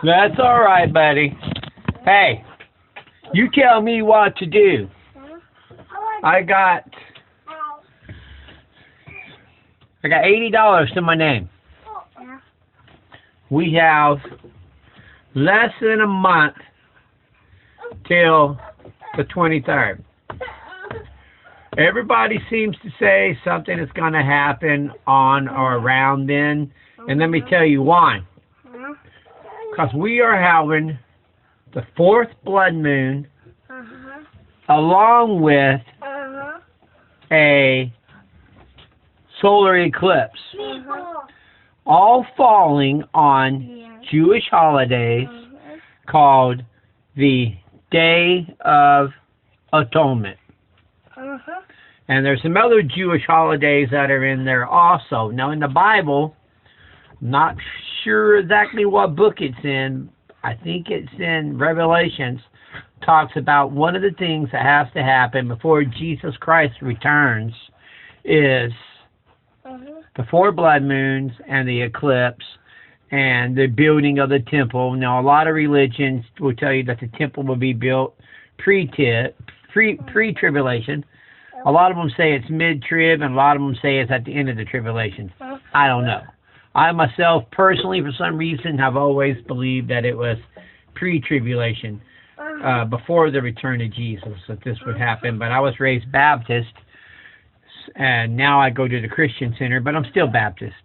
That's all right, buddy. Hey, you tell me what to do. I got $80 to my name. We have less than a month till the 23rd. Everybody seems to say something is going to happen on or around then, and let me tell you why. Because we are having the 4th blood moon along with a solar eclipse, all falling on Jewish holidays called the Day of Atonement. And there's some other Jewish holidays that are in there also. Now in the Bible, not sure exactly what book it's in. I think it's in Revelations. Talks about one of the things that has to happen before Jesus Christ returns is the 4 blood moons and the eclipse and the building of the temple. Now, a lot of religions will tell you that the temple will be built pre-tribulation. A lot of them say it's mid-trib, and a lot of them say it's at the end of the tribulation. I don't know. I myself, personally, for some reason, have always believed that it was pre-tribulation, before the return of Jesus, that this would happen. But I was raised Baptist, and now I go to the Christian Center, but I'm still Baptist.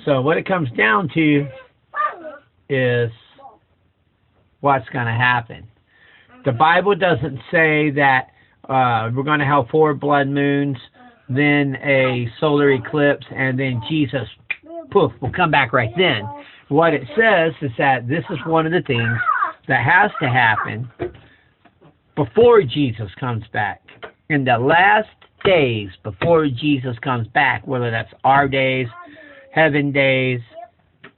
So what it comes down to is what's going to happen. The Bible doesn't say that we're going to have 4 blood moons, then a solar eclipse, and then Jesus, poof, will come back right then. What it says is that this is one of the things that has to happen before Jesus comes back. In the last days before Jesus comes back, whether that's our days, heaven days,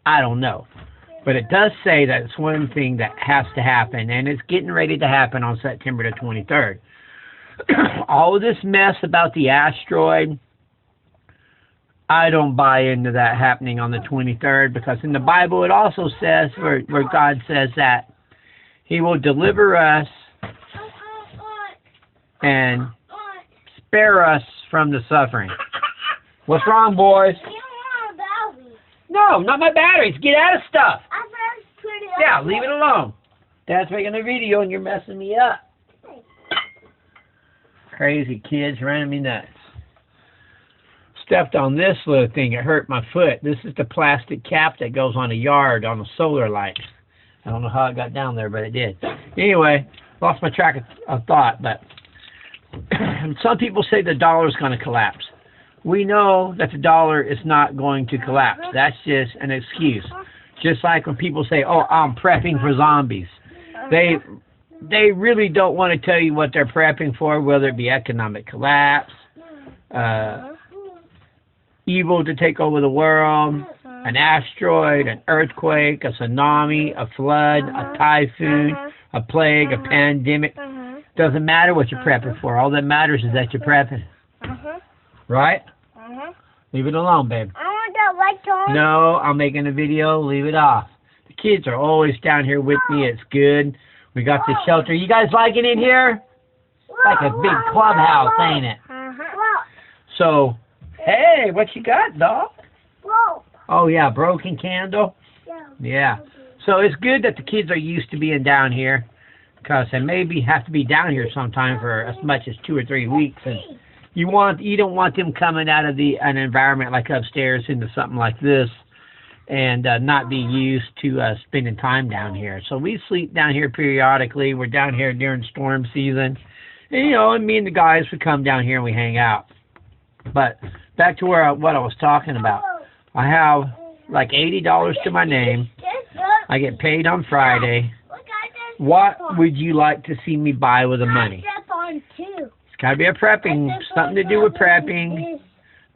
I don't know. But it does say that it's one thing that has to happen, and it's getting ready to happen on September the 23rd. All of this mess about the asteroid, I don't buy into that happening on the 23rd, because in the Bible it also says, where God says that He will deliver us and spare us from the suffering. What's wrong, boys? No, not my batteries. Get out of stuff. Yeah, leave it alone. Dad's making a video and you're messing me up. Crazy kids running me nuts. Stepped on this little thing. It hurt my foot. This is the plastic cap that goes on a yard on a solar light. I don't know how it got down there, but it did. Anyway, lost my track of thought. But some people say the dollar is going to collapse. We know that the dollar is not going to collapse. That's just an excuse. Just like when people say, oh, I'm prepping for zombies. They really don't want to tell you what they're prepping for, whether it be economic collapse, evil to take over the world, an asteroid, an earthquake, a tsunami, a flood, a typhoon, a plague, a pandemic. Doesn't matter what you're prepping for. All that matters is that you're prepping. Right? Leave it alone, babe. I want that light on. No, I'm making a video. Leave it off. The kids are always down here with me. It's good. We got the shelter. You guys like it in here? It's like a big clubhouse, ain't it? So, hey, what you got, dog? Oh, yeah, broken candle? Yeah. So it's good that the kids are used to being down here, because they maybe have to be down here sometime for as much as 2 or 3 weeks. And you don't want them coming out of an environment like upstairs into something like this and not be used to spending time down here. So we sleep down here periodically. We're down here during storm season. And, and me and the guys would come down here and we hang out. But back to what I was talking about. I have like $80 to my name. I get paid on Friday. What would you like to see me buy with the money? It's got to be a prepping, something to do with prepping.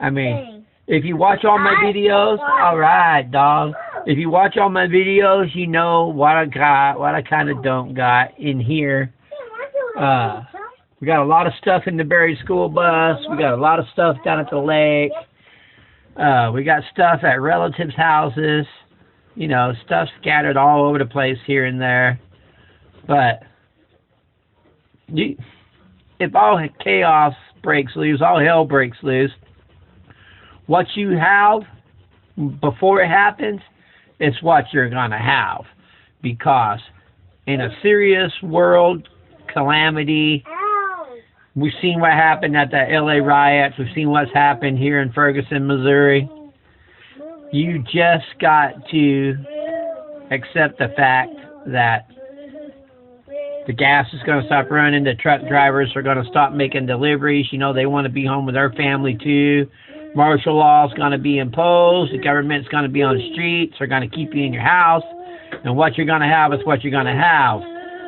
I mean, if you watch all my videos, all right, dog. If you watch all my videos, you know what I got, what I kind of don't got in here. We got a lot of stuff in the Berry school bus. We got a lot of stuff down at the lake. We got stuff at relatives' houses. You know, stuff scattered all over the place here and there. But if all chaos breaks loose, all hell breaks loose, what you have before it happens is what you're going to have. Because in a serious world calamity, we've seen what happened at the LA riots. We've seen what's happened here in Ferguson, Missouri. You just got to accept the fact that the gas is going to stop running. The truck drivers are going to stop making deliveries. You know, they want to be home with their family too. Martial law is going to be imposed. The government's going to be on the streets. They're going to keep you in your house. And what you're going to have is what you're going to have.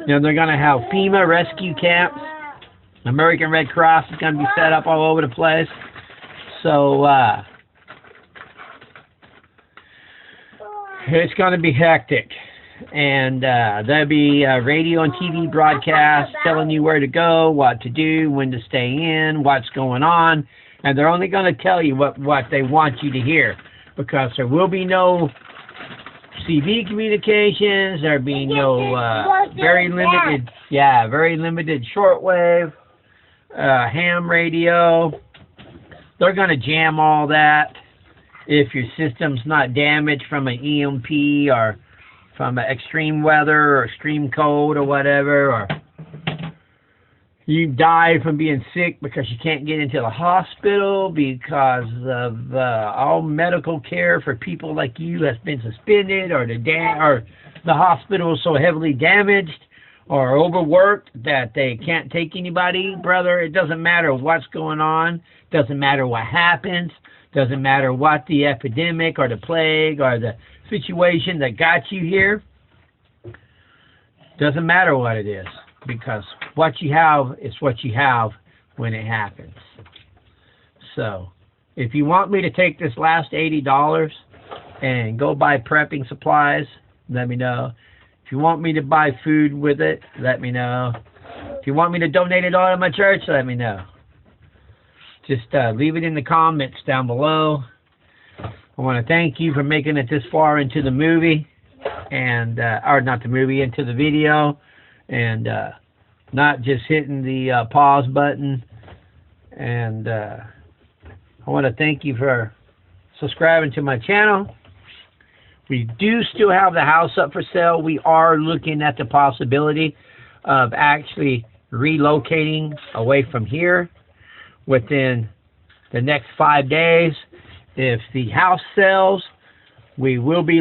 You know, they're going to have FEMA rescue camps. American Red Cross is going to be set up all over the place. So, it's going to be hectic. And there'll be radio and TV broadcasts telling you where to go, what to do, when to stay in, what's going on. And they're only going to tell you what they want you to hear. Because there will be no CV communications. There'll be no very limited shortwave, ham radio. They're going to jam all that. If your system's not damaged from an EMP or from extreme weather or extreme cold or whatever, or you die from being sick because you can't get into the hospital because of all medical care for people like you has been suspended, or the hospital is so heavily damaged or overworked that they can't take anybody, brother. It doesn't matter what's going on. Doesn't matter what happens. Doesn't matter what the epidemic or the plague or the situation that got you here. Doesn't matter what it is, because what you have is what you have when it happens. So, if you want me to take this last $80 and go buy prepping supplies, let me know. If you want me to buy food with it, let me know. If you want me to donate it all to my church, let me know. Just leave it in the comments down below. I want to thank you for making it this far into the movie, and or not the movie, into the video, and not just hitting the pause button. And I want to thank you for subscribing to my channel. We do still have the house up for sale. We are looking at the possibility of actually relocating away from here within the next 5 days. If the house sells, we will be